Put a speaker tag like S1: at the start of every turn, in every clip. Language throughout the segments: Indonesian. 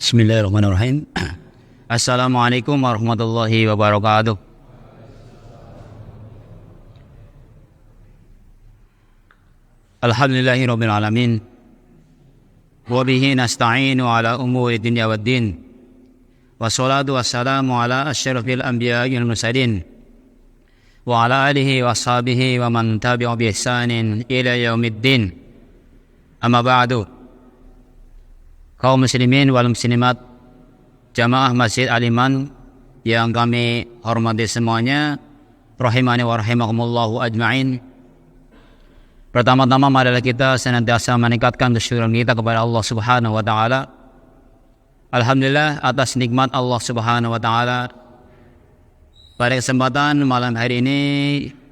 S1: Bismillahirrahmanirrahim. Assalamualaikum warahmatullahi wabarakatuh. Alhamdulillahirabbil alamin. Wa bihi nasta'inu ala umuri dunya waddin. Wassalatu wassalamu ala asyrafil anbiya'i wal mursalin. Wa ala alihi washabihi wa man tabi'a bi ihsanin ila yaumiddin. Amma ba'du. Kaum muslimin wal muslimat jamaah Masjid Al-Iman yang kami hormati semuanya, rahimani wa rahimakumullahu ajma'in. Pertama-tama marilah kita senantiasa meningkatkan kesyukuran kita kepada Allah Subhanahu wa taala. Alhamdulillah atas nikmat Allah Subhanahu wa taala. Pada kesempatan malam hari ini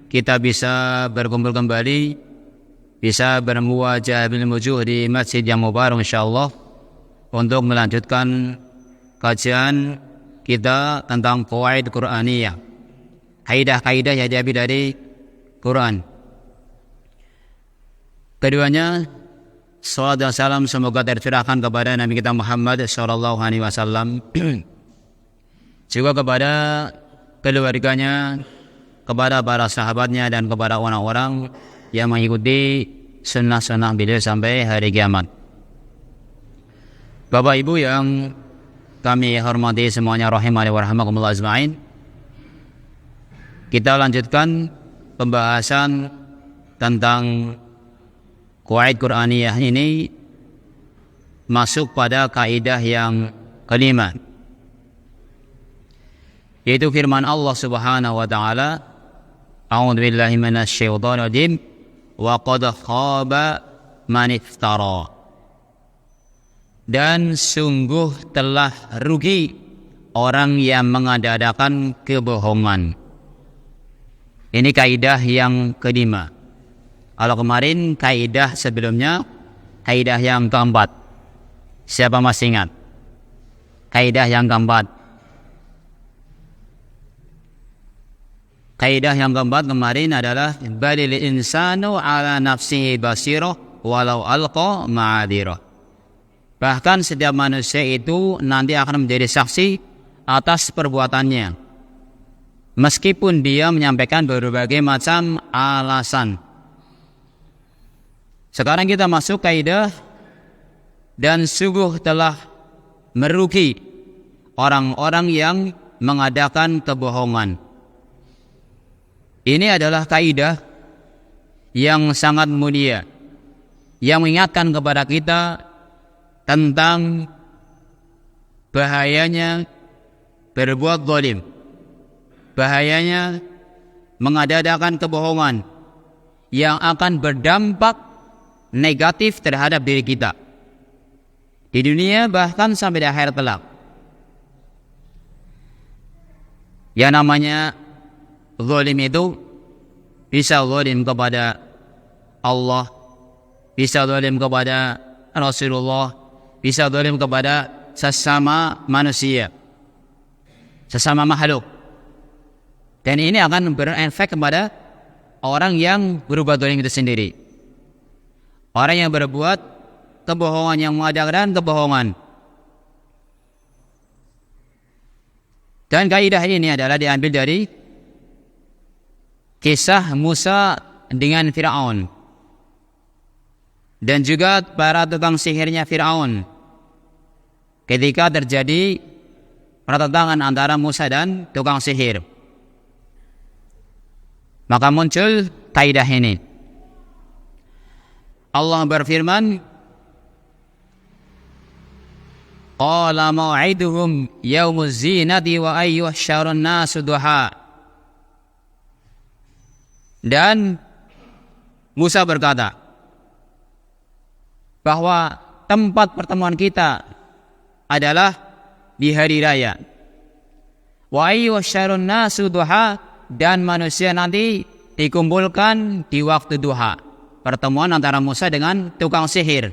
S1: kita bisa berkumpul kembali, bisa bermuwajah bil wujuh di masjid yang mubarak insyaallah untuk melanjutkan kajian kita tentang qawaid Qur'aniyah, kaidah-kaidah yang diambil dari Quran. Keduanya, salawat dan salam semoga tercurahkan kepada Nabi kita Muhammad sallallahu alaihi wasallam, juga kepada keluarganya, kepada para sahabatnya, dan kepada orang-orang yang mengikuti sunnah-sunnah beliau sampai hari kiamat. Bapak Ibu yang kami hormati semuanya, rahimani wa rahimakumullah ajma'in. Kita lanjutkan pembahasan tentang qawaid Qur'aniyah ini, masuk pada kaidah yang kelima, yaitu firman Allah Subhanahu wa taala, a'udzu billahi minasyaitonir rajim, wa qad khaba man iftara. Dan sungguh telah rugi orang yang mengada-adakan kebohongan. Ini kaidah yang kelima. Kalau kemarin kaidah sebelumnya, kaidah yang keempat. Siapa masih ingat? Kaidah yang keempat. Kaidah yang keempat kemarin adalah balil insanu ala nafsihi basirah walau alqa ma'adirah. Bahkan setiap manusia itu nanti akan menjadi saksi atas perbuatannya, meskipun dia menyampaikan berbagai macam alasan. Sekarang kita masuk kaidah, dan sungguh telah merugi orang-orang yang mengadakan kebohongan. Ini adalah kaidah yang sangat mulia, yang mengingatkan kepada kita tentang bahayanya berbuat zalim, bahayanya mengada-adakan kebohongan yang akan berdampak negatif terhadap diri kita di dunia, bahkan sampai di akhirat kelak. Yang namanya zalim itu bisa zalim kepada Allah, bisa zalim kepada Rasulullah, bisa zalim kepada sesama manusia, sesama makhluk. Dan ini akan berefek kepada orang yang berbuat zalim itu sendiri. Orang yang berbuat kebohongan, yang mengadakan kebohongan. Dan kaidah ini adalah diambil dari kisah Musa dengan Fir'aun, dan juga para tukang sihirnya Fir'aun ketika terjadi pertentangan antara Musa dan tukang sihir. Maka muncul kaidah ini. Allah berfirman, qala mau'iduhum yaumuz zinati wa ayyuhsyarun nasu duha. Dan Musa berkata bahwa tempat pertemuan kita adalah di hari raya. Wa ayyuhsyarun nasu duha, dan manusia nanti dikumpulkan di waktu duha. Pertemuan antara Musa dengan tukang sihir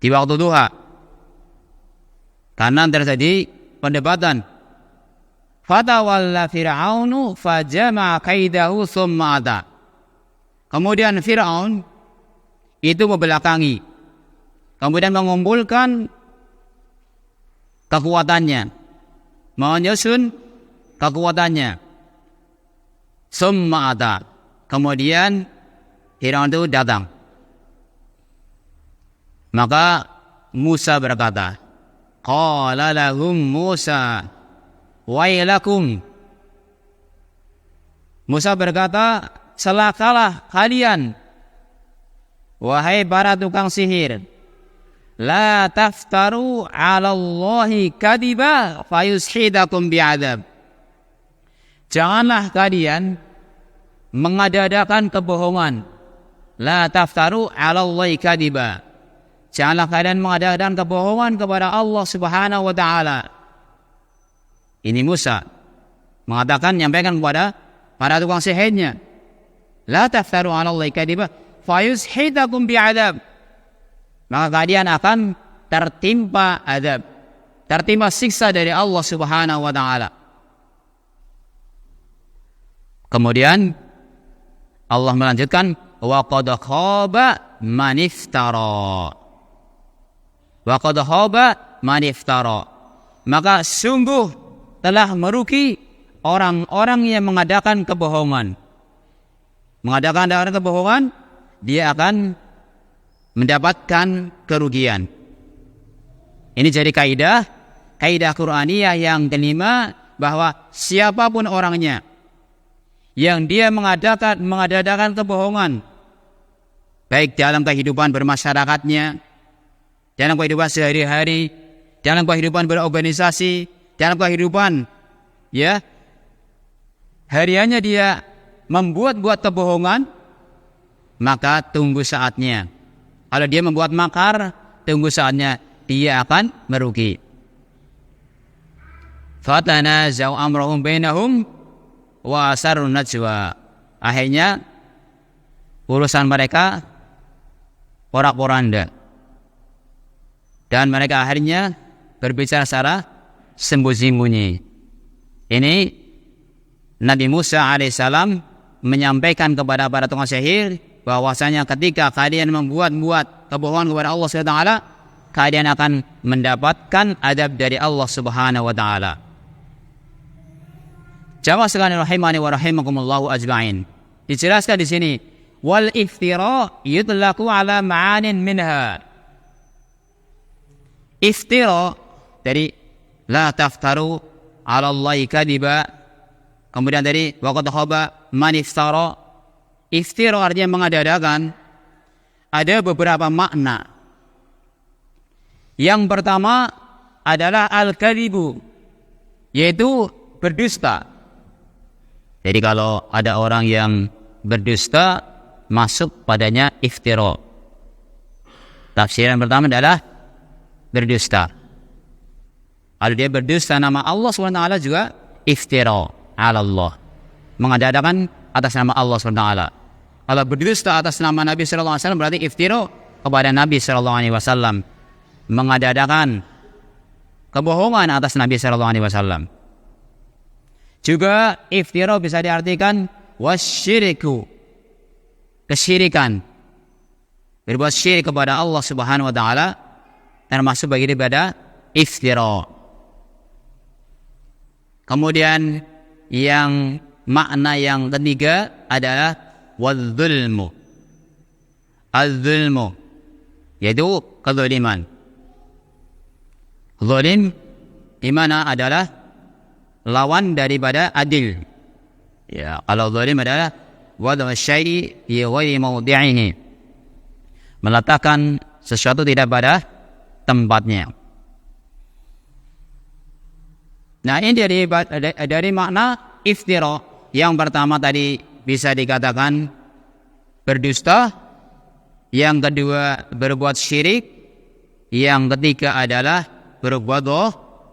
S1: di waktu duha. Karena terjadi perdebatan. Fatawalla Fir'aunu fajama'a kaidahu tsumma ata. Kemudian Fir'aun itu membelakangi kemudian mengumpulkan kekuatannya, menyusun kekuatannya. Summa ata, kemudian Firaun itu datang. Maka Musa berkata, qala lahum Musa wailakum. Musa berkata, celakalah kalian, wahai para tukang sihir. La taftaru 'ala Allahi kadiba fayushidakum bi'adzab. Janganlah kalian mengada-adakan kebohongan. La taftaru 'ala Allahi kadiba. Janganlah kalian mengada-adakan kebohongan kepada Allah Subhanahu wa taala. Ini Musa mengatakan, menyampaikan kepada para tukang sihirnya, la taftaru 'ala Allahi kadiba fayushidakum bi'adzab. Maka kalian akan tertimpa azab, tertimpa siksa dari Allah Subhanahu wa taala. Kemudian Allah melanjutkan, wa qad khaba man iftara. Wa qad khaba man iftara. Maka sungguh telah merugi orang-orang yang mengadakan kebohongan. Mengadakan kebohongan, dia akan mendapatkan kerugian. Ini jadi kaidah Qur'aniyah yang kelima, bahwa siapapun orangnya yang dia mengadakan kebohongan, baik dalam kehidupan bermasyarakatnya, dalam kehidupan sehari-hari, dalam kehidupan berorganisasi, dalam kehidupan hariannya dia membuat-buat kebohongan, maka tunggu saatnya. Kalau dia membuat makar, tunggu saatnya dia akan merugi. Fatanazau amrahum bainahum wa asarrun najwa. Akhirnya urusan mereka porak-poranda, dan mereka akhirnya berbicara secara sembunyi-sembunyi. Ini Nabi Musa alaihissalam menyampaikan kepada para tukang sihir bahwasanya ketika kalian membuat-buat kebohongan kepada Allah Subhanahu wa taala, kalian akan mendapatkan adab dari Allah Subhanahu wa taala. Jamaah sekalian rahimani wa rahimakumullahu ajma'in. Dijelaskan di sini, wal iftira yutlaqu ala ma'anin minha. Iftira dari la taftaru 'ala Allahi kadiba, kemudian dari wa qad khaba man iftara. Iftira artinya mengada-adakan. Ada beberapa makna. Yang pertama adalah al-kadibu, yaitu berdusta. Jadi kalau ada orang yang berdusta, masuk padanya iftira. Tafsiran pertama adalah berdusta. Kalau dia berdusta nama Allah SWT juga iftira ala Allah, mengada-adakan atas nama Allah SWT. Kalau berdusta atas nama Nabi SAW berarti iftira kepada Nabi SAW, mengada-adakan kebohongan atas Nabi SAW. Juga iftira bisa diartikan wasyiriku, kesyirikan, berbuat syirik kepada Allah Subhanahu wa taala, termasuk bagi daripada iftira. Kemudian yang makna yang ketiga adalah wadzulmu. Az-zulmu yaitu kezaliman. Zalim di mana adalah lawan daripada adil. Ya, kalau zalim adalah wad'u syai'i fi ghairi mawdi'ihi, meletakkan sesuatu tidak pada tempatnya. Nah, ini dari makna iftira. Yang pertama tadi bisa dikatakan berdusta, yang kedua berbuat syirik, yang ketiga adalah berbuat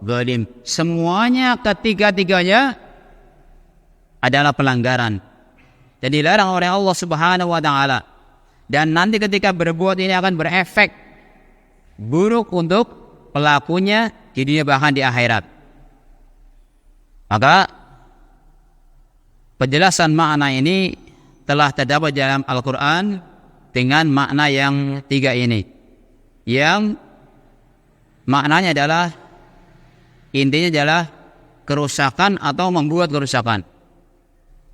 S1: zalim. Semuanya ketiga-tiganya adalah pelanggaran dan dilarang oleh Allah Subhanahu wa taala. Dan nanti ketika berbuat ini akan berefek buruk untuk pelakunya di dunia bahkan di akhirat. Maka penjelasan makna ini telah terdapat dalam Al-Quran dengan makna yang tiga ini. yang maknanya adalah, intinya adalah kerusakan atau membuat kerusakan.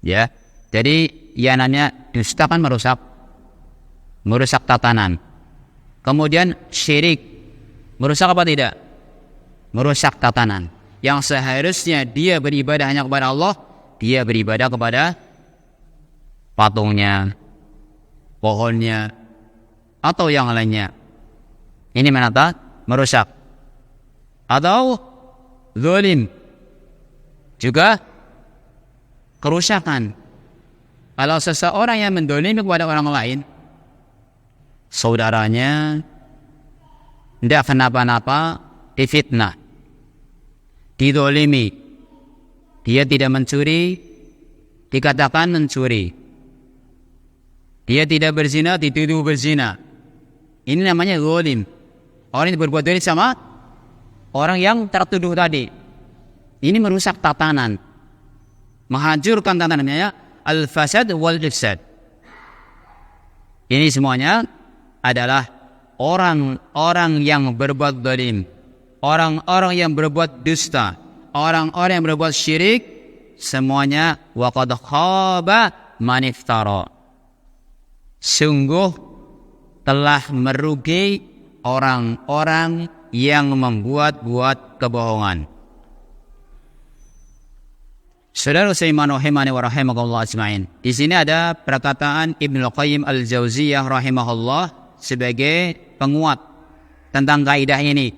S1: Ya, jadi yang namanya dusta kan merusak tatanan. Kemudian syirik, merusak apa tidak? Merusak tatanan. Yang seharusnya dia beribadah hanya kepada Allah, dia beribadah kepada patungnya, pohonnya, atau yang lainnya. Ini menata merusak. Atau zalim, juga kerusakan. Kalau seseorang yang mendolimi kepada orang lain, saudaranya, tidak kenapa-napa, difitnah, didolimi, dia tidak mencuri, dikatakan mencuri, dia tidak berzina, dituduh berzina. Ini namanya zalim. Orang yang berbuat zalim sama orang yang tertuduh tadi. Ini merusak tatanan, menghancurkan tatanannya, al-fasad wal-ifsad. Ini semuanya adalah orang-orang yang berbuat zalim, orang-orang yang berbuat dusta, orang-orang yang berbuat syirik, semuanya waqad khaba man iftara. Sungguh telah merugi orang-orang yang membuat-buat kebohongan. Saudara seiman rahimani wa rahimakumullah ajma'in. Di sini ada perkataan Ibnu Qayyim al-Jauziyah rahimahullah sebagai penguat tentang kaidah ini.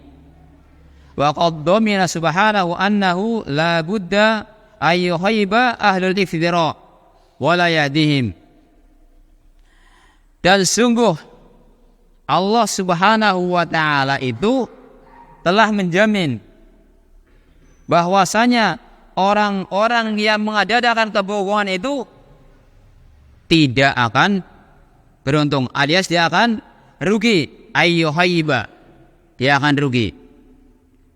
S1: Wa qad dhamina subhanahu annahu la budda ay yuhibba ahlul ifdira wa la yahdihim. Dan sungguh Allah Subhanahu wa taala itu telah menjamin bahwasanya orang-orang yang mengadakan kebohongan itu tidak akan beruntung, alias dia akan rugi. Ayyuhaiba, dia akan rugi.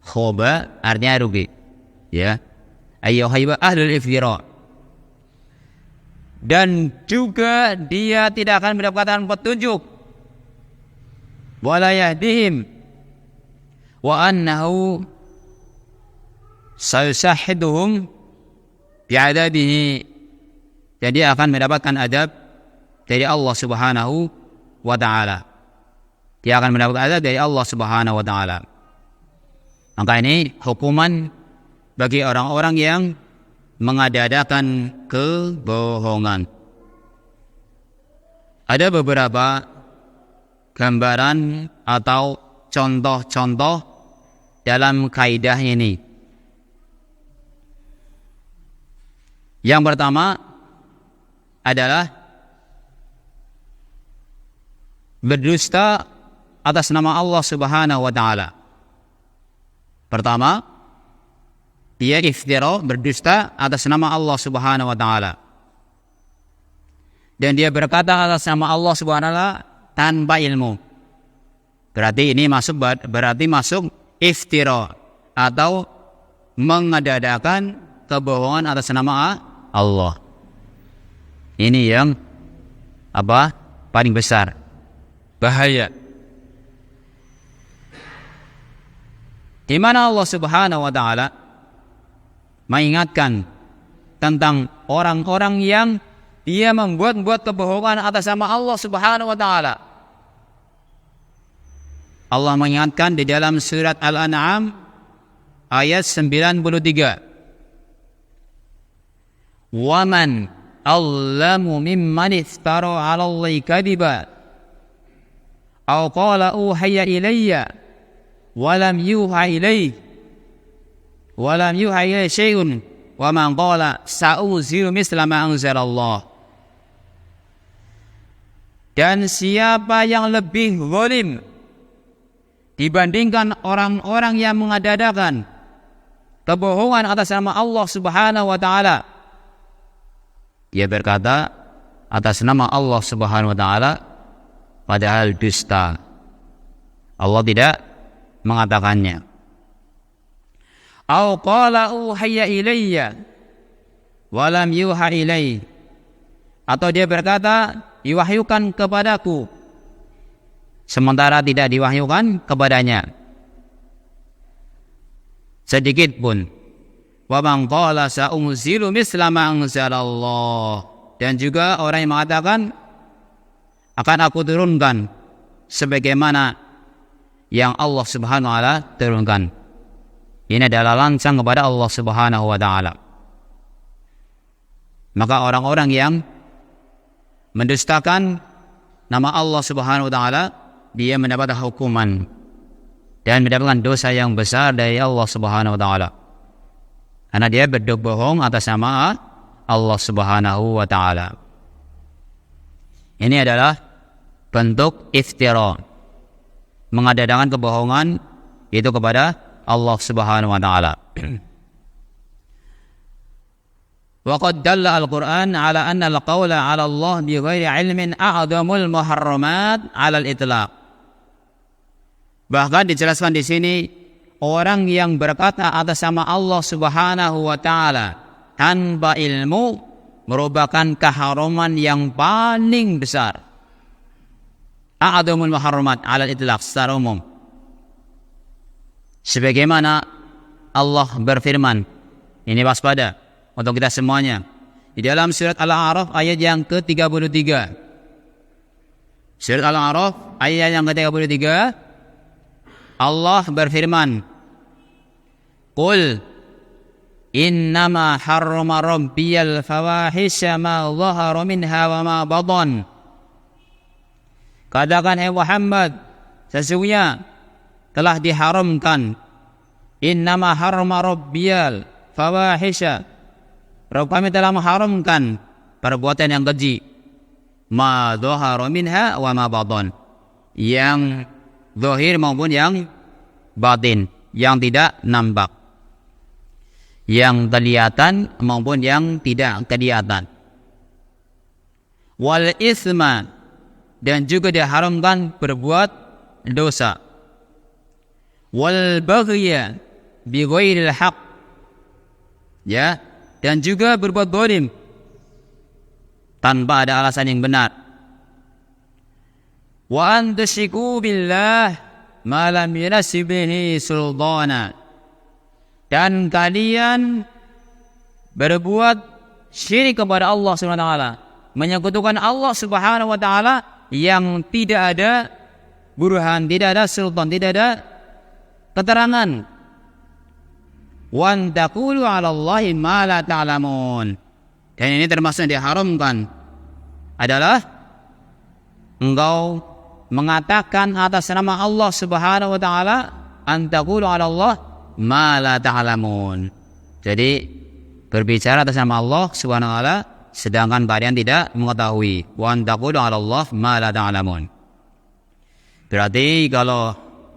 S1: Khoba artinya rugi, ya. Ayyuhaiba ahlul ifdira. Dan juga dia tidak akan mendapatkan petunjuk. Wala yahdihim wa annahu sayusahiduhum bi'adabihi. Jadi akan mendapatkan adab dari Allah Subhanahu wa ta'ala. Dia akan mendapatkan adab dari Allah Subhanahu wa ta'ala. Maka ini hukuman bagi orang-orang yang mengadakan kebohongan. Ada beberapa gambaran atau contoh-contoh dalam kaidah ini. Yang pertama adalah berdusta atas nama Allah Subhanahu wa ta'ala. Pertama, dia iftira, berdusta atas nama Allah Subhanahu wa ta'ala. Dan dia berkata atas nama Allah Subhanahu wa ta'ala tanpa ilmu. Berarti ini masuk iftira atau mengada-adakan kebohongan atas nama Allah. Ini yang paling besar, bahaya. Di mana Allah Subhanahu wa ta'ala mengingatkan tentang orang-orang yang dia membuat kebohongan atas nama Allah Subhanahu wa ta'ala. Allah mengingatkan di dalam surat Al-An'am ayat 93. Waman allamu mimman iftara 'ala Allahi kadiba aw qala uhiya ilayya wa lam yuha ilayhi syai'un wa man qala sa'uziru misla ma anzalallah. Dan siapa yang lebih zalim dibandingkan orang-orang yang mengada-adakan kebohongan atas nama Allah Subhanahu wa ta'ala. Dia berkata atas nama Allah Subhanahu wa ta'ala padahal dusta. Allah tidak mengatakannya. Au qala uhiya ilayya wa lam yuha ilayhi. Atau dia berkata diwahyukan kepadaku sementara tidak diwahyukan kepadanya sedikit pun. Wa man qala sa'unzilu misla ma anzalallah, dan juga orang yang mengatakan akan aku turunkan sebagaimana yang Allah Subhanahu wa taala turunkan. Ini adalah lancang kepada Allah Subhanahu wa taala. Maka orang-orang yang mendustakan nama Allah Subhanahu wa taala, dia mendapat hukuman dan mendapatkan dosa yang besar dari Allah Subhanahu wa taala. Karena dia berbohong atas nama Allah Subhanahu wa taala. Ini adalah bentuk iftira, mengadakan kebohongan itu kepada Allah Subhanahu wa taala. Wa qad dalla al-Qur'an ala anna al-qawla 'ala Allah bi ghairi 'ilmin a'dhamul muharramat 'ala al-itlaq. Bahkan dijelaskan di sini, orang yang berkata atas nama Allah Subhanahu wa taala tanpa ilmu merupakan keharaman yang paling besar. A'dhamul muharramat 'ala al-itlaq, secara umum. Sebagaimana Allah berfirman, ini waspada untuk kita semuanya, di dalam surat Al-A'raf ayat yang ke-33. Surat Al-A'raf ayat yang ke-33, Allah berfirman, Qul innama harrama rabbiyal fawahisha ma dhahara minha wa ma batan. Katakan, hai Muhammad, sesungguhnya telah diharamkan, innama harrama rabbiyal fawahisha, Rabb kami telah mengharamkan perbuatan yang keji, ma dhahara minha wa ma batan, yang zahir maupun yang batin, yang tidak nampak, yang kelihatan maupun yang tidak kelihatan. Wal isma, dan juga diharamkan berbuat dosa. Wal baghya bi ghairil haqq, ya, dan juga berbuat zalim tanpa ada alasan yang benar. Wa an tusyriku billah ma lam yunasib bihi sultana, dan kalian berbuat syirik kepada Allah Subhanahu wa taala, menyekutukan Allah Subhanahu wa taala yang tidak ada burhan, tidak ada sultan, tidak ada keterangan. Wa an taqulu 'ala Allahi ma la ta'lamun, dan ini termasuk yang diharamkan adalah engkau mengatakan atas nama Allah Subhanahu wa taala, an taqulu 'ala Allah ma la ta'lamun. Jadi berbicara atas nama Allah Subhanahu wa taala sedangkan kalian tidak mengetahui. Wa an taqulu 'ala Allah ma la ta'lamun. Berarti kalau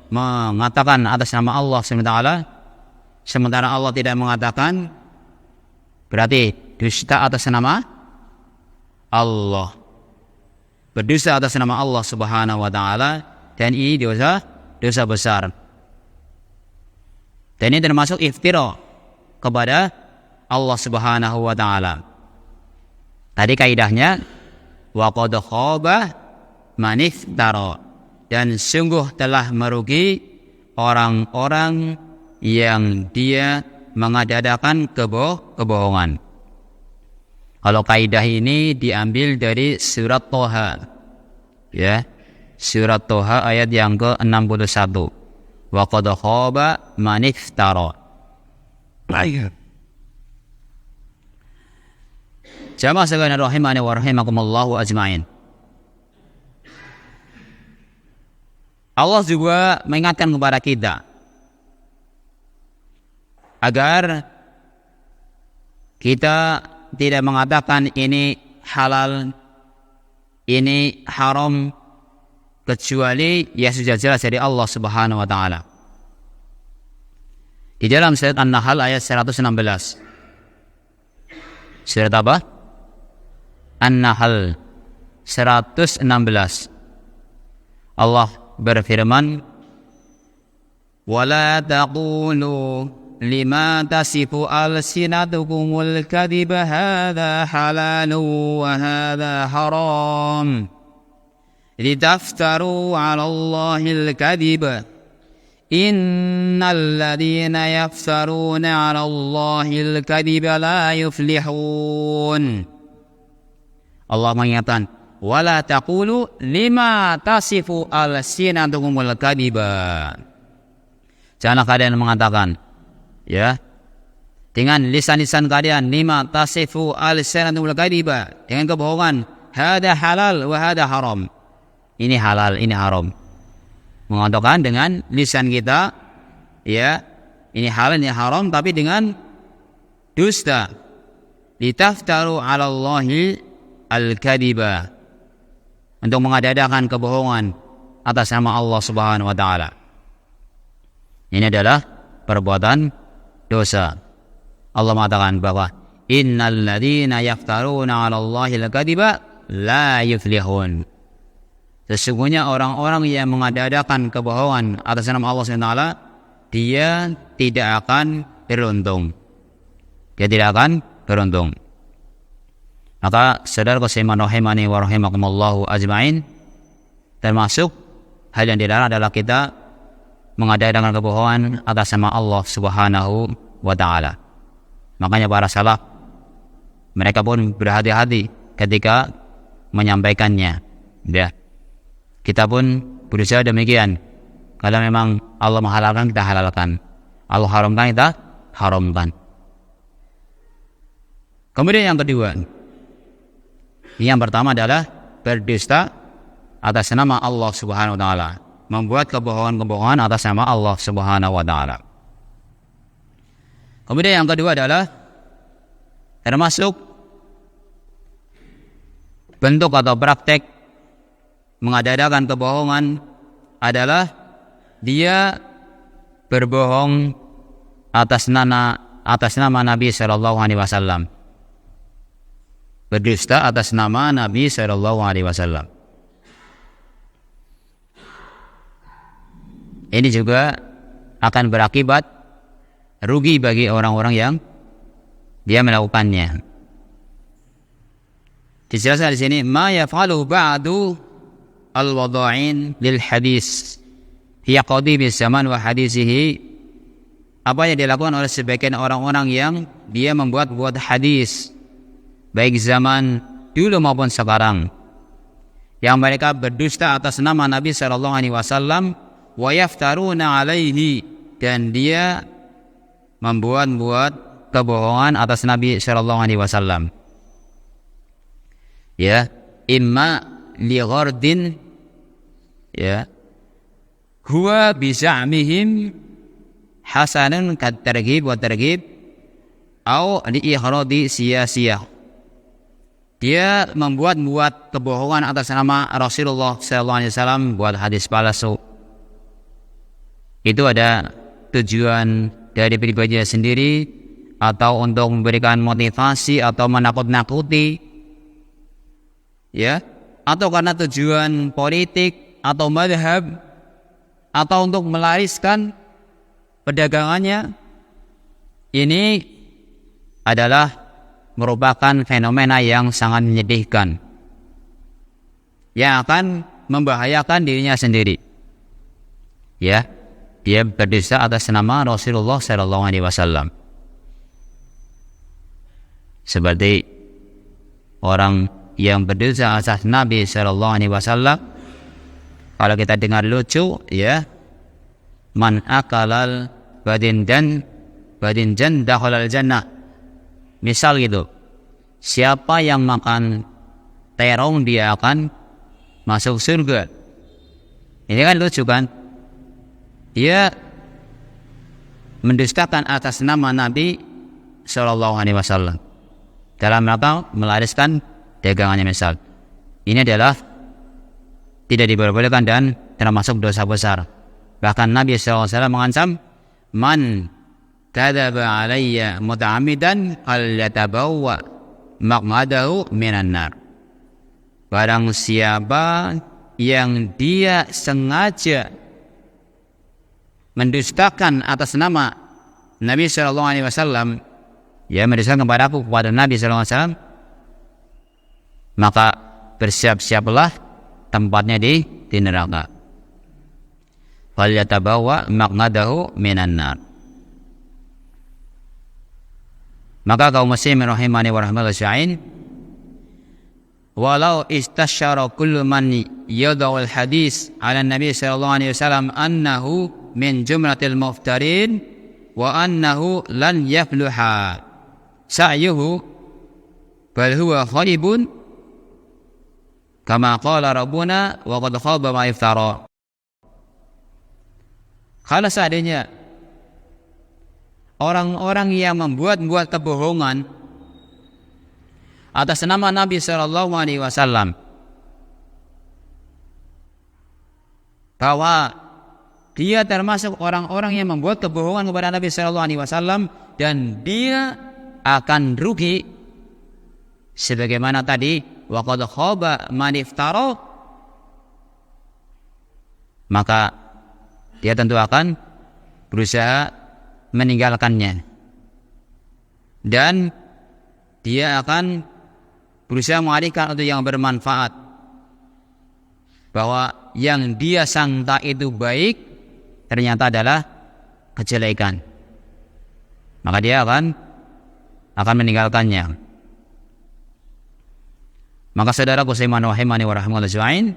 S1: mengatakan atas nama Allah Subhanahu wa taala sementara Allah tidak mengatakan, berarti dusta atas nama Allah, berdusta atas nama Allah Subhanahu wa taala, dan ini dosa besar. Dan ini termasuk iftira kepada Allah Subhanahu wa taala. Tadi kaidahnya wa qad khaba man iftara, dan sungguh telah merugi orang-orang yang dia mengadakan kebohongan. Kalau kaidah ini diambil dari surat Toha, ya, surat Toha ayat yang ke-61. Wa qad khaba man iftara. Jamaah sekalian rahimani wa rahimakumullah ajmain. Allah juga mengingatkan kepada kita agar kita tidak mengatakan ini halal, ini haram, kecuali ya sudah jelas dari Allah Subhanahu wa taala. Di dalam surat An-Nahl ayat 116. Surat apa? An-Nahl 116. Allah berfirman, "Wala taqulu lima tasifu alsinatukumul kadhiba hadza halalu wa hadza haram litaftaru 'ala Allahil kadhiba innal ladzina yaftaruna 'ala Allahil kadhiba la yuflihun. Allah mengingatkan, wala taqulu lima tasifu alsinatukumul kadhiba. Janganlah kalian mengatakan, ya, dengan lisan-lisan kalian, lima tasifu alsinatukumul kadhiba, dengan kebohongan, hada halal wa hada haram. Ini halal, ini haram. Mengatakan dengan lisan kita, ya, ini halal, ini haram, tapi dengan dusta. Litaftaru 'ala Allahi al-kadhiba, untuk mengada-adakan kebohongan atas nama Allah Subhanahu wa taala. Ini adalah perbuatan dosa. Allah mengatakan bahwa innal ladzina yaftaruna 'ala Allahi al-kadhiba la yuflihun. Sesungguhnya orang-orang yang mengada-adakan kebohongan atas nama Allah Subhanahu wa taala, dia tidak akan beruntung. Dia tidak akan beruntung. Maka saudara seiman rahimani wa rahimakumullahu ajmain, termasuk hal yang dilarang adalah kita mengada-adakan kebohongan atas nama Allah Subhanahu wa taala. Makanya para salaf, mereka pun berhati-hati ketika menyampaikannya. Ya. Kita pun berusaha demikian. Kalau memang Allah menghalalkan, kita halalkan. Allah haramkan, kita haramkan. Kemudian yang kedua, yang pertama adalah berdusta atas nama Allah Subhanahu wa taala, membuat kebohongan-kebohongan atas nama Allah Subhanahu wa taala. Kemudian yang kedua adalah termasuk bentuk atau praktek mengada-adakan kebohongan adalah dia berbohong atas nama Nabi sallallahu alaihi wasallam. Berdusta atas nama Nabi sallallahu alaihi wasallam. Ini juga akan berakibat rugi bagi orang-orang yang dia melakukannya. Dijelaskan di sini, ma yaf'alu ba'du al-wada'in lil hadis hiya qadimi zaman wa hadisihi. Apa yang dilakukan oleh sebagian orang-orang yang dia membuat hadis, baik zaman dulu maupun sekarang, yang mereka berdusta atas nama Nabi sallallahu alaihi wasallam, wa yaftaruna alaihi, dan dia membuat kebohongan atas Nabi sallallahu alaihi wasallam. Ya, imma li ghardin, ya, huwa bi za'mihim hasanun kat targhib wa targhib au li ikhradi siyasiyah. Dia membuat kebohongan atas nama Rasulullah sallallahu alaihi wasallam, buat hadis palsu. Itu ada tujuan dari pribadinya sendiri, atau untuk memberikan motivasi atau menakut-nakuti, ya, atau karena tujuan politik atau madhab, atau untuk melariskan perdagangannya. Ini adalah merupakan fenomena yang sangat menyedihkan, yang akan membahayakan dirinya sendiri. Ya, dia berdusta atas nama Rasulullah sallallahu alaihi wasallam. Seperti orang yang berdusta atas Nabi sallallahu alaihi wasallam, kalau kita dengar lucu, ya, man akalal badinjan dakhalal jannah. Misal gitu, siapa yang makan terong dia akan masuk surga. Ini kan lucu kan? Dia mendustakan atas nama Nabi sallallahu alaihi wasallam dalam rangka melariskan dagangannya misal. Ini adalah tidak diperbolehkan dan termasuk dosa besar. Bahkan Nabi sallallahu alaihi wasallam mengancam, man kadzaba alayya muta'ammidan falyatabawwa maq'adahu minan nar. Barang siapa yang dia sengaja mendustakan atas nama Nabi sallallahu alaihi wasallam, ya, mendustakan kepada Nabi sallallahu alaihi wasallam, maka bersiap-siaplah tempatnya di neraka. Falyatabawa maq'adahu minan nar. Maka kaum muslimin rahimani wa rahmatullahi, walau istasyara kullu man yad'u al-hadis 'ala an-nabi sallallahu alaihi wasallam annahu min jumlatil muftarin wa annahu lan yafluha sa'yuhu bal huwa kharibun kama qala rabbuna wa qad khaba ma iftara. Kalau seandainya orang-orang yang membuat kebohongan atas nama Nabi sallallahu alaihi wasallam bahwa dia termasuk orang-orang yang membuat kebohongan kepada Nabi sallallahu alaihi wasallam dan dia akan rugi sebagaimana tadi wa qad khaba man iftara, maka dia tentu akan berusaha meninggalkannya dan dia akan berusaha mengalihkan untuk yang bermanfaat, bahwa yang dia sangka itu baik ternyata adalah kejelekan, maka dia akan meninggalkannya. Maka saudaraku seiman rahimani wa rahmatullahi,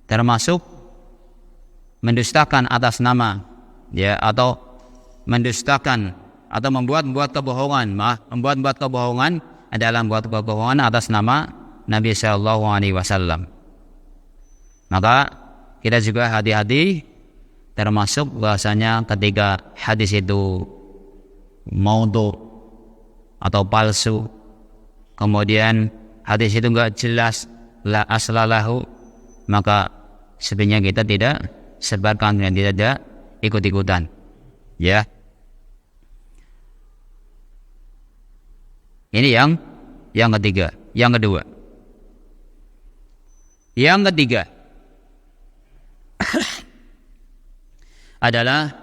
S1: termasuk mendustakan atas nama atau mendustakan atau membuat kebohongan, adalah membuat kebohongan atas nama Nabi sallallahu alaihi wasallam. Maka kita juga hati-hati, termasuk bahasanya ketika hadis itu maudhu atau palsu, kemudian hadis itu enggak jelas la aslalahu, maka sebenarnya kita tidak sebarkan dan tidak ikut-ikutan. Ya. Ini yang ketiga. Yang kedua. Yang ketiga adalah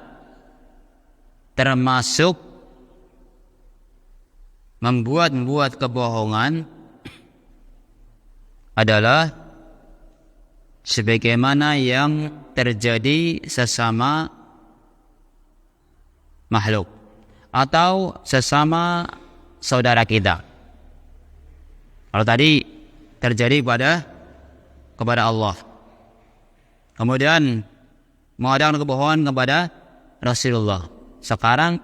S1: termasuk membuat kebohongan adalah sebagaimana yang terjadi sesama makhluk atau sesama saudara kita. Kalau tadi terjadi kepada Allah, kemudian mengadakan kebohongan kepada Rasulullah, sekarang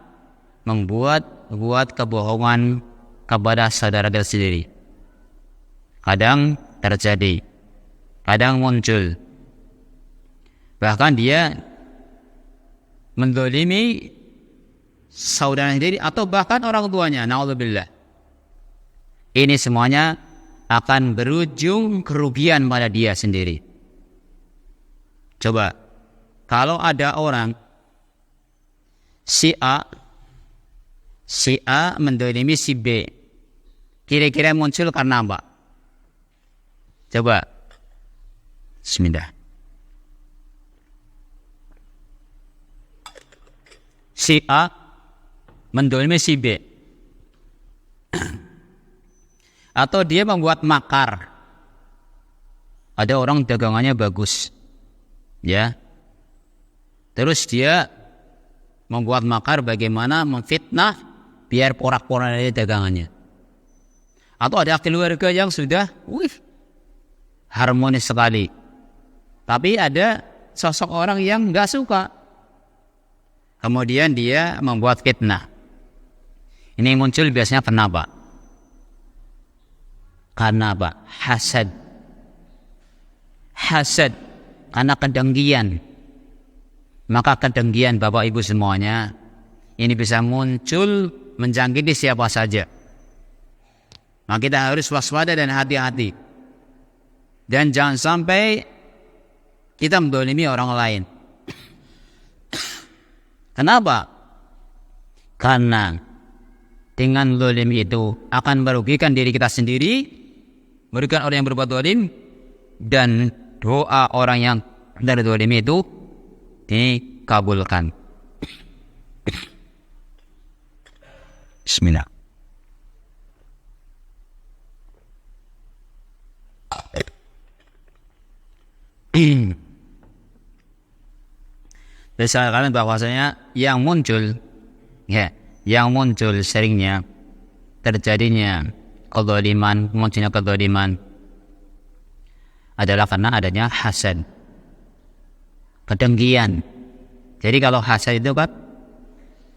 S1: membuat kebohongan kepada saudara kita sendiri. Kadang terjadi, kadang muncul, bahkan dia menzalimi saudara sendiri atau bahkan orang tuanya. Na'udzubillah. Ini semuanya akan berujung kerugian pada dia sendiri. Coba, kalau ada orang si A menzalimi si B, kira-kira muncul karena apa? Coba, bismillah. Si A mendolimi si B, atau dia membuat makar. Ada orang dagangannya bagus, ya, terus dia membuat makar bagaimana memfitnah biar porak-porak dari dagangannya. Atau ada keluarga yang sudah harmonis sekali, tapi ada sosok orang yang nggak suka, kemudian dia membuat fitnah. Ini muncul biasanya kenapa? Karena apa? Hasad, karena kedengkian. Maka kedengkian Bapak Ibu semuanya ini bisa muncul menjangkiti siapa saja. Maka kita harus waspada dan hati-hati, dan jangan sampai kita menzalimi orang lain. Kenapa? Karena dengan zalim itu akan merugikan diri kita sendiri, merugikan orang yang berbuat zalim, dan doa orang yang dari zalim itu dikabulkan. Bismillah. Misalkan bahwasanya yang muncul seringnya terjadinya munculnya kedzaliman adalah karena adanya hasad, kedengkian. Jadi kalau hasad itu kan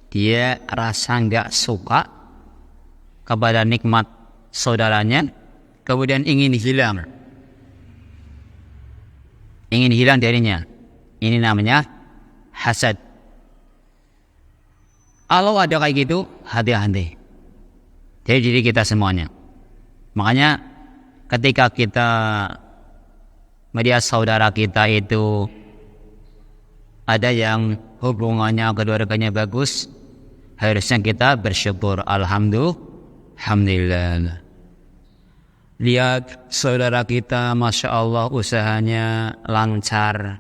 S1: dia rasa nggak suka kepada nikmat saudaranya, kemudian ingin hilang darinya. Ini namanya hasad. Kalau ada kayak gitu, hati-hati. Jadi diri kita semuanya. Makanya ketika kita melihat saudara kita itu ada yang hubungannya keluarganya bagus, harusnya kita bersyukur. Alhamdulillah. Lihat saudara kita, Masya Allah, usahanya lancar,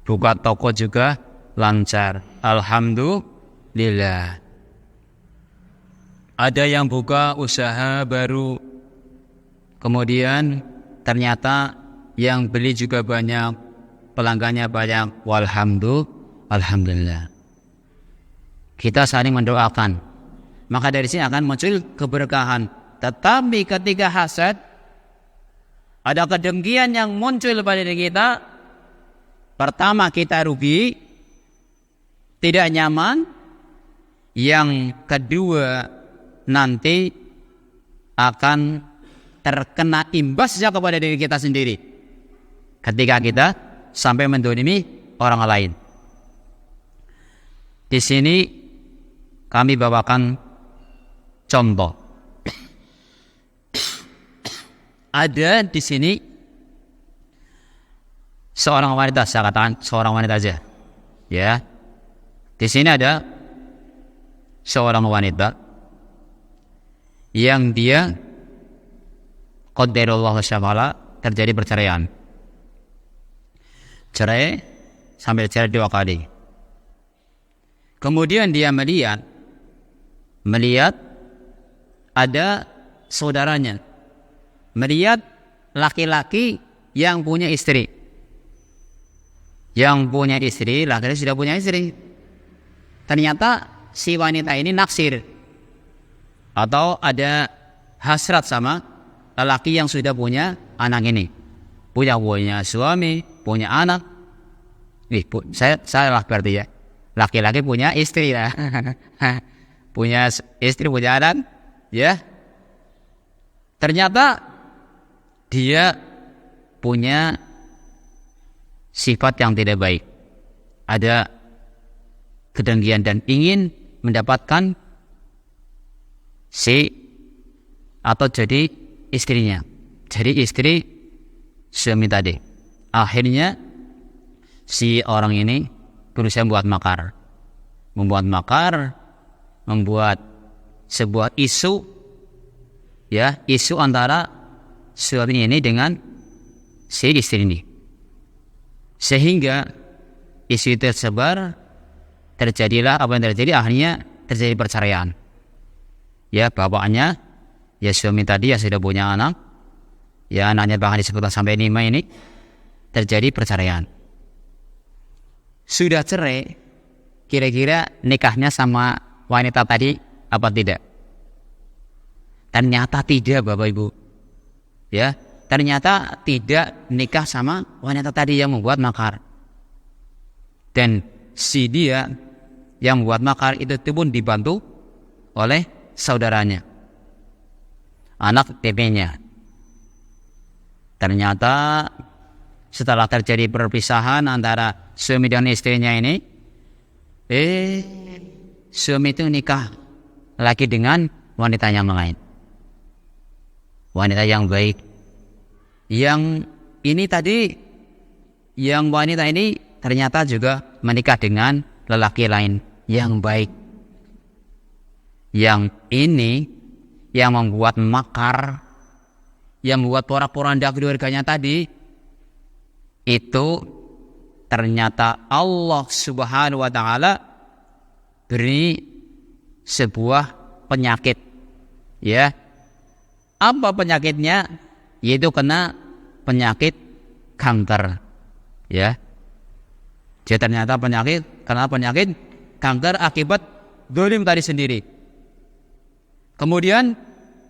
S1: buka toko juga lancar, alhamdulillah. Ada yang buka usaha baru, kemudian ternyata yang beli juga banyak, pelanggannya banyak, alhamdulillah. Kita saling mendoakan, maka dari sini akan muncul keberkahan. Tetapi ketika hasad, ada kedengkian yang muncul pada diri kita, pertama kita rugi, tidak nyaman. Yang kedua, nanti akan terkena imbasnya kepada diri kita sendiri ketika kita sampai mendolimi orang lain. Di sini kami bawakan contoh. Ada di sini seorang wanita, saya katakan seorang wanita aja, ya. Di sini ada seorang wanita yang dia qadarullah syafala terjadi perceraian. Cerai sampai cerai 2 kali. Kemudian dia melihat ada saudaranya, melihat laki-laki yang punya istri. Yang punya istri, laki-laki sudah punya istri. Ternyata si wanita ini naksir atau ada hasrat sama lelaki yang sudah punya anak ini. Punya suami, punya anak. Saya lah berarti ya. Laki-laki punya istri lah. Punya istri, punya anak, ya. Ternyata dia punya sifat yang tidak baik. Ada kedengkian dan ingin mendapatkan atau jadi istrinya. Jadi istri suami tadi. Akhirnya si orang ini berusaha membuat sebuah isu, ya, isu antara suami ini dengan si istri ini, sehingga isu itu tersebar, terjadilah apa yang terjadi. Akhirnya terjadi perceraian, ya. Bapaknya, ya suami tadi ya sudah punya anak, ya anaknya bahkan disebutkan sampai 5 ini, terjadi perceraian. Sudah cerai, kira-kira nikahnya sama wanita tadi apa tidak? Ternyata tidak, Bapak Ibu. Ya, ternyata tidak nikah sama wanita tadi yang membuat makar. Dan si dia yang membuat makar itu pun dibantu oleh saudaranya, anak TP-nya. Ternyata setelah terjadi perpisahan antara suami dan istrinya ini, suami itu nikah lagi dengan wanita yang lain, wanita yang baik. Yang ini tadi, yang wanita ini ternyata juga menikah dengan lelaki lain yang baik. Yang ini yang membuat makar, yang membuat porak-poranda keluarganya tadi, itu ternyata Allah Subhanahu wa Ta'ala beri sebuah penyakit, ya. Apa penyakitnya? Yaitu kena penyakit kanker. Ya. Dia ternyata penyakit, karena penyakit kanker akibat dolim tadi sendiri. Kemudian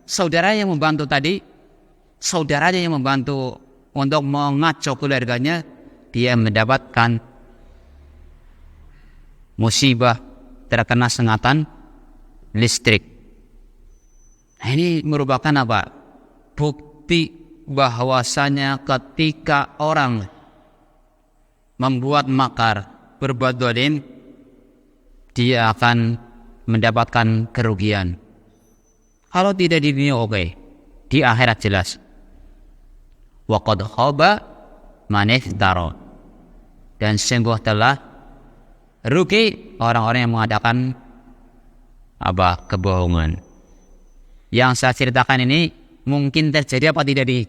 S1: saudaranya yang membantu tadi, saudaranya yang membantu untuk mengacau keluarganya, dia mendapatkan musibah terkena sengatan listrik. Nah, ini merupakan apa? Bukti bahwasanya ketika orang membuat makar, berbuat zalim, dia akan mendapatkan kerugian. Kalau tidak di dunia oke, di akhirat jelas. Wa qad khaba man iftara. Dan sungguh telah rugi orang-orang yang mengadakan kebohongan. Yang saya ceritakan ini mungkin terjadi apa tidak di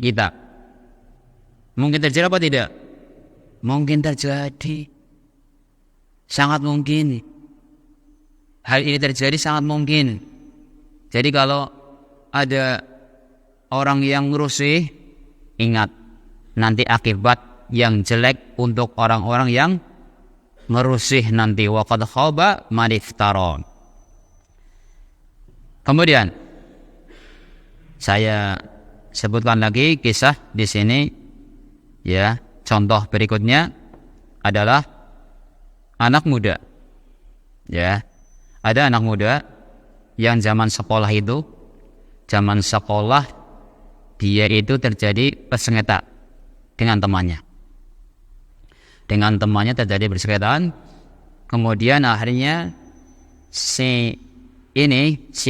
S1: kita? Mungkin terjadi apa tidak? Mungkin terjadi. Sangat mungkin. Hal ini terjadi sangat mungkin. Jadi kalau ada orang yang ngerusih, ingat, nanti akibat yang jelek untuk orang-orang yang ngerusih nanti. Wa qad khaba man iftara. Kemudian saya sebutkan lagi kisah di sini, ya. Contoh berikutnya adalah anak muda. Ya. Ada anak muda yang zaman sekolah dia itu terjadi persengketaan dengan temannya. Dengan temannya terjadi persengketaan. Kemudian akhirnya si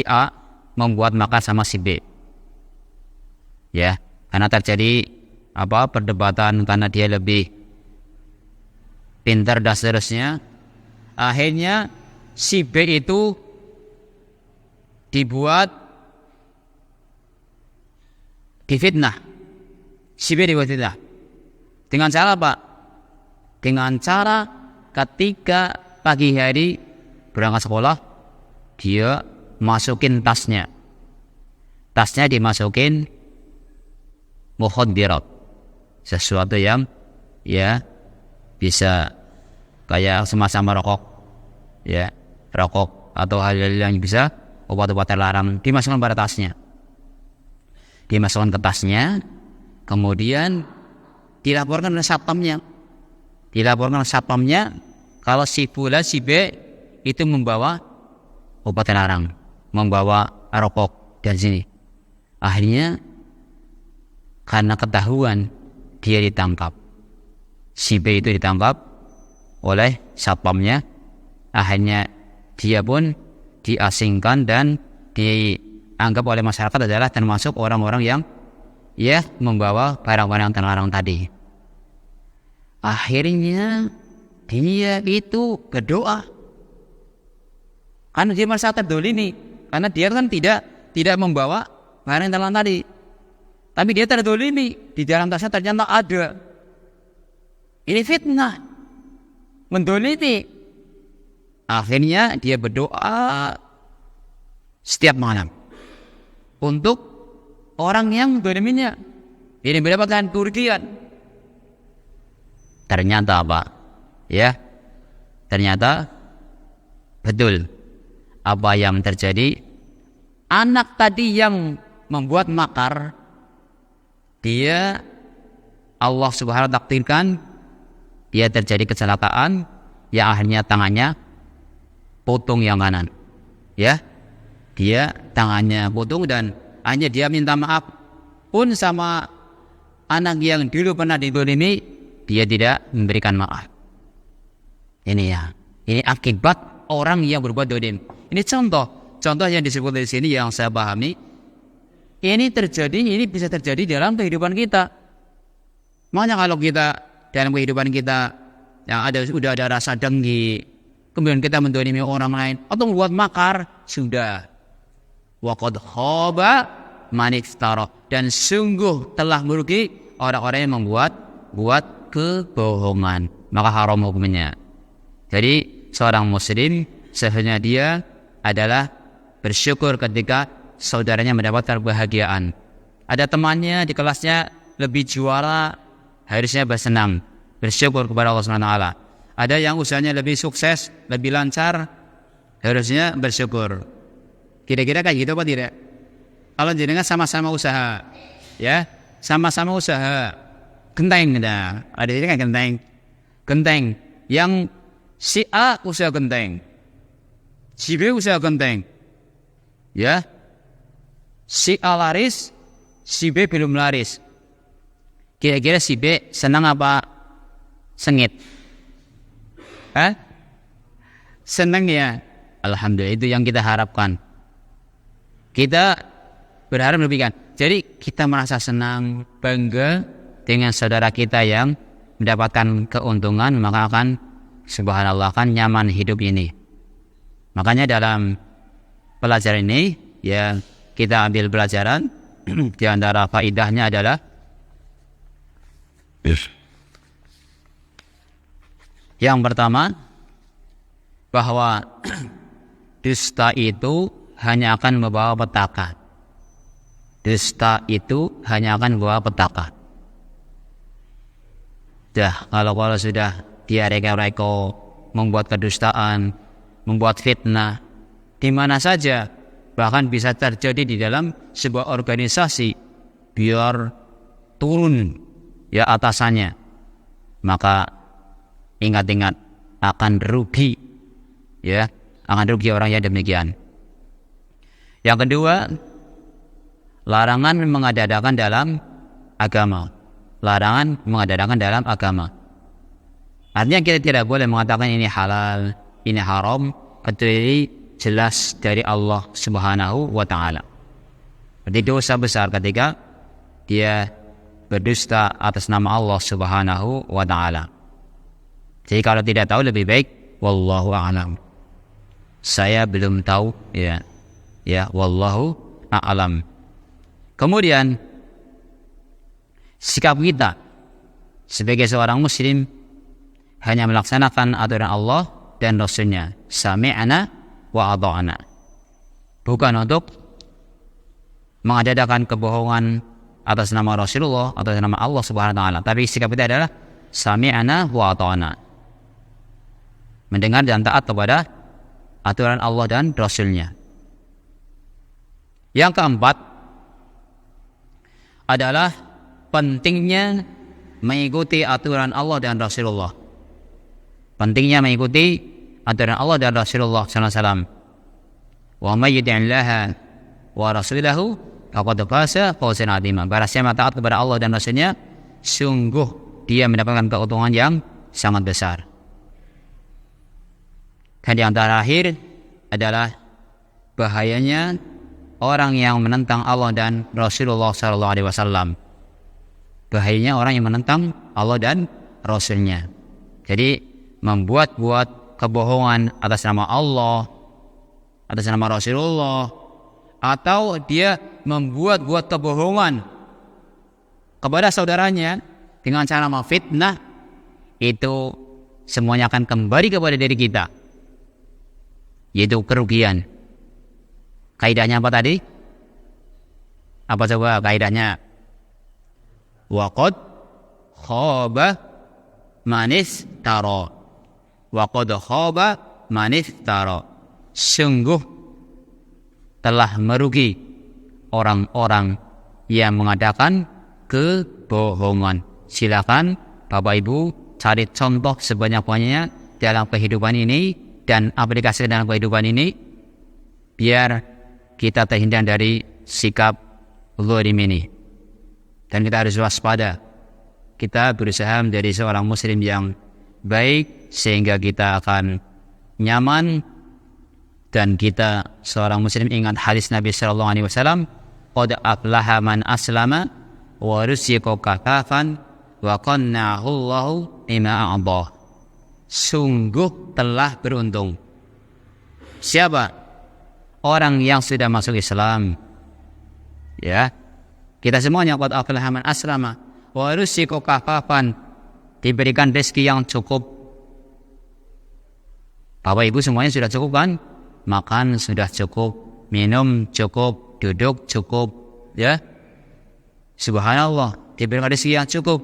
S1: A membuat makar sama si B. Ya, karena terjadi perdebatan karena dia lebih pintar dan seterusnya. Akhirnya si B itu difitnah. Si B dibuat fitnah. Dengan cara apa? Dengan cara ketika pagi hari berangkat sekolah, dia masukin tasnya. Tasnya dimasukin mukhaddirat. Sesuatu yang ya bisa kayak semacam rokok, ya, rokok atau hal-hal yang bisa obat-obat terlarang dimasukkan pada tasnya. Dimasukkan ke tasnya, kemudian dilaporkan ke satpamnya. Kalau si B itu membawa obat terlarang, membawa rokok dan sini. Akhirnya karena ketahuan, dia ditangkap. Si B itu ditangkap oleh satpamnya. Akhirnya dia pun diasingkan dan dianggap oleh masyarakat adalah termasuk orang-orang yang membawa barang-barang terlarang tadi. Akhirnya dia itu berdoa karena dia merasa terdolimi, karena dia kan tidak membawa barang terlarang tadi. Tapi dia terdolimi, di dalam tasnya ternyata ada. Ini fitnah, mendolimi. Akhirnya dia berdoa setiap malam untuk orang yang mendoliminya. Ini mendapatkan kerugian. Ternyata apa? Ya, ternyata betul apa yang terjadi. Anak tadi yang membuat makar, dia Allah Subhanahu wa ta'ala takdirkan dia terjadi kecelakaan yang akhirnya tangannya potong yang kanan. Ya. Dia tangannya potong dan hanya dia minta maaf pun sama anak yang dulu pernah dizalimi, dia tidak memberikan maaf. Ini akibat orang yang berbuat zalim. Ini contoh yang disebut di sini yang saya pahami. Ini bisa terjadi dalam kehidupan kita. Makanya kalau kita dalam kehidupan kita yang sudah ada rasa dengki, kemudian kita mendolimi orang lain atau membuat makar, sudah. Wa qad khaba man iftara, dan sungguh telah merugi orang-orang yang buat kebohongan, maka haram hukumnya. Jadi seorang muslim seharusnya dia adalah bersyukur ketika saudaranya mendapat kebahagiaan. Ada temannya di kelasnya lebih juara, harusnya bersenang. bersyukur kepada Allah Subhanahu wa taala. Ada yang usahanya lebih sukses, lebih lancar, harusnya bersyukur. Kira-kira kayak gitu apa tidak? Kalau jenengan sama-sama usaha, ya, sama-sama usaha, genteng dah. Ada ini kan genteng. Yang si A usaha genteng, si B usaha genteng, ya. Si A laris, si B belum laris. Kira-kira si B senang apa sengit? Senang ya. Alhamdulillah, itu yang kita harapkan. Kita berharap lebih kan. Jadi kita merasa senang, bangga dengan saudara kita yang mendapatkan keuntungan, maka akan subhanallah kan nyaman hidup ini. Makanya dalam pelajaran ini ya kita ambil pelajaran di antara faidahnya adalah yang pertama bahwa dusta itu hanya akan membawa petaka. Dusta itu hanya akan membawa petaka. Kalau sudah dia reka-reka membuat kedustaan, membuat fitnah di mana saja, bahkan bisa terjadi di dalam sebuah organisasi, biar turun ya atasannya, maka ingat-ingat akan rugi, ya, akan rugi orang yang demikian. Yang kedua, larangan mengada-adakan dalam agama. Larangan mengada-adakan dalam agama. Artinya kita tidak boleh mengatakan ini halal, ini haram, kecuali jelas dari Allah Subhanahu wa taala. Berarti dosa besar ketika dia berdusta atas nama Allah Subhanahu wa taala. Jadi kalau tidak tahu lebih baik wallahu a'lam. Saya belum tahu ya. Ya, wallahu a'lam. Kemudian sikap kita sebagai seorang muslim hanya melaksanakan aturan Allah dan Rasulnya. Sami'na wa ata'na. Bukan untuk mengadakan kebohongan atas nama Rasulullah, atas nama Allah Subhanahu wa taala. Tapi sikap kita adalah sami'na wa ata'na. Mendengar dan taat kepada aturan Allah dan Rasulnya. Yang keempat adalah pentingnya mengikuti aturan Allah dan Rasulullah. Pentingnya mengikuti aturan Allah dan Rasulullah SAW. Wa may yuti'illaha wa rasulahu faqad faza fawzan 'azima. Barang siapa taat kepada Allah dan Rasulnya, sungguh dia mendapatkan keuntungan yang sangat besar. Dan yang terakhir adalah bahayanya orang yang menentang Allah dan Rasulullah SAW. Bahayanya orang yang menentang Allah dan Rasulnya. Jadi membuat-buat kebohongan atas nama Allah, atas nama Rasulullah, atau dia membuat-buat kebohongan kepada saudaranya dengan cara memfitnah, itu semuanya akan kembali kepada diri kita, yaitu kerugian. Kaidahnya apa tadi? Apa coba kaidahnya? Waqad khaba manis taro. Waqad khaba manis taro. Sungguh telah merugi orang-orang yang mengadakan kebohongan. Silakan Bapak Ibu cari contoh sebanyak-banyaknya dalam kehidupan ini dan aplikasikan dalam kehidupan ini, biar kita terhindar dari sikap zalim ini. Dan kita harus waspada. Kita berusaha menjadi seorang muslim yang baik sehingga kita akan nyaman, dan kita seorang muslim ingat hadis Nabi sallallahu alaihi wasallam, qad aflaha man aslama wa rusiqa kafafan wa qanna'ahu Allahu bima a'ta. Sungguh telah beruntung siapa? Orang yang sudah masuk Islam, ya, kita semuanya qad aflaha man aslama wa rusiqa kafafan, diberikan rezeki yang cukup. Bapak Ibu semuanya sudah cukup kan? Makan sudah cukup, minum cukup, duduk cukup, ya. Subhanallah, diberikan rezeki yang cukup.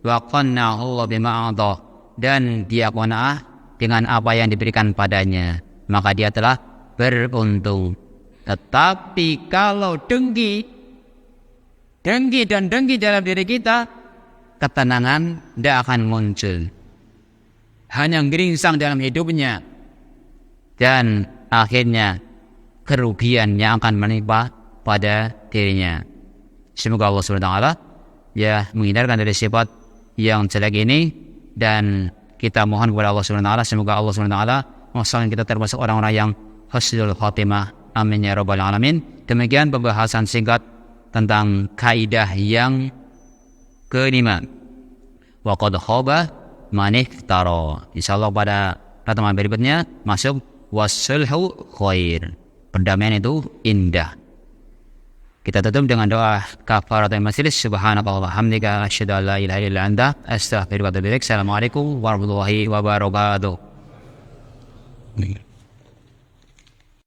S1: wa qannahu Allah bima a'ta, dan dia qanaah dengan apa yang diberikan padanya, maka dia telah beruntung. Tetapi kalau dengki dalam diri kita, ketenangan tidak akan muncul, hanya geringsang dalam hidupnya, dan akhirnya kerugian yang akan menimpa pada dirinya. Semoga Allah SWT menghindarkan dari sifat yang jelek ini, dan kita mohon kepada Allah SWT, semoga Allah SWT mengusahakan kita termasuk orang-orang yang husnul khatimah. Amin ya rabbal alamin. Demikian pembahasan singkat tentang kaidah yang kelima. Wa qad khaba man iftara. Insyaallah pada pertemuan berikutnya masuk wasulhu khair. Perdamaian itu indah. Kita tutup dengan doa kafaratul majlis. Subhanallah hamdika asyhadu an la ilaha illa anta astaghfiruka wa atubu ilaik. Assalamualaikum warahmatullahi wabarakatuh.